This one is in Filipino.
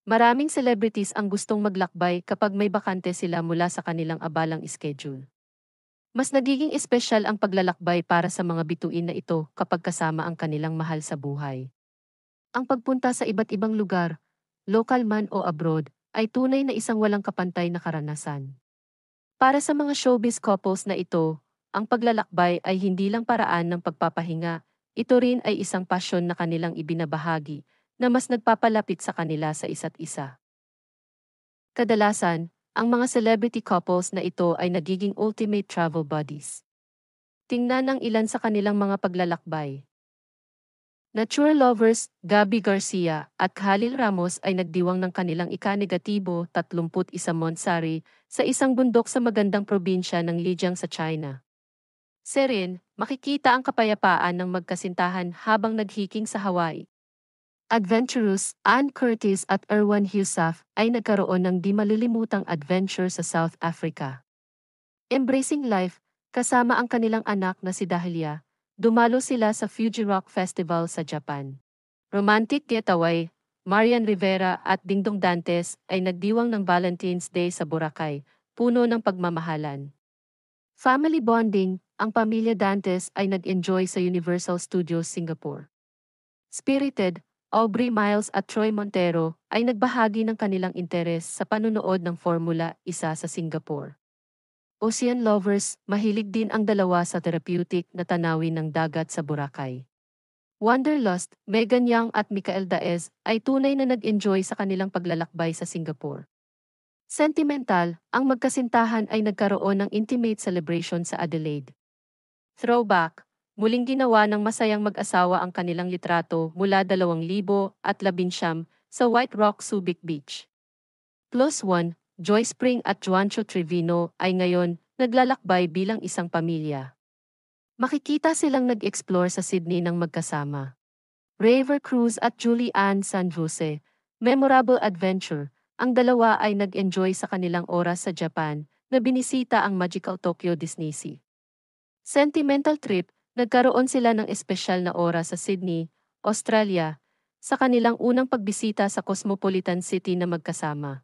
Maraming celebrities ang gustong maglakbay kapag may bakante sila mula sa kanilang abalang schedule. Mas nagiging espesyal ang paglalakbay para sa mga bituin na ito kapag kasama ang kanilang mahal sa buhay. Ang pagpunta sa iba't ibang lugar, local man o abroad, ay tunay na isang walang kapantay na karanasan. Para sa mga showbiz couples na ito, ang paglalakbay ay hindi lang paraan ng pagpapahinga, ito rin ay isang pasyon na kanilang ibinabahagi na mas nagpapalapit sa kanila sa isa't isa. Kadalasan, ang mga celebrity couples na ito ay nagiging ultimate travel buddies. Tingnan ang ilan sa kanilang mga paglalakbay. Nature lovers, Gabby Garcia at Khalil Ramos ay nagdiwang ng kanilang ika-negatibo 31 Monsari sa isang bundok sa magandang probinsya ng Lijiang sa China. Serin, makikita ang kapayapaan ng magkasintahan habang naghiking sa Hawaii. Adventurous, Ann Curtis at Erwan Heussaff ay nagkaroon ng di malilimutang adventure sa South Africa. Embracing life, kasama ang kanilang anak na si Dahlia, dumalo sila sa Fuji Rock Festival sa Japan. Romantic getaway, Marian Rivera at Dingdong Dantes ay nagdiwang ng Valentine's Day sa Boracay, puno ng pagmamahalan. Family bonding, ang pamilya Dantes ay nag-enjoy sa Universal Studios Singapore. Spirited, Aubrey Miles at Troy Montero ay nagbahagi ng kanilang interes sa panunood ng Formula 1 sa Singapore. Ocean lovers, mahilig din ang dalawa sa therapeutic na tanawin ng dagat sa Boracay. Wanderlust, Megan Young at Michael Daez ay tunay na nag-enjoy sa kanilang paglalakbay sa Singapore. Sentimental, ang magkasintahan ay nagkaroon ng intimate celebration sa Adelaide. Throwback, muling ginawa ng masayang mag-asawa ang kanilang litrato mula 2019 sa White Rock Subic Beach. Plus one, Joy Spring at Juancho Trevino ay ngayon naglalakbay bilang isang pamilya. Makikita silang nag-explore sa Sydney ng magkasama. Raver Cruz at Julie Ann San Jose, memorable adventure, ang dalawa ay nag-enjoy sa kanilang oras sa Japan na binisita ang Magical Tokyo Disneysea. Sentimental trip, nagkaroon sila ng espesyal na oras sa Sydney, Australia, sa kanilang unang pagbisita sa cosmopolitan city na magkasama.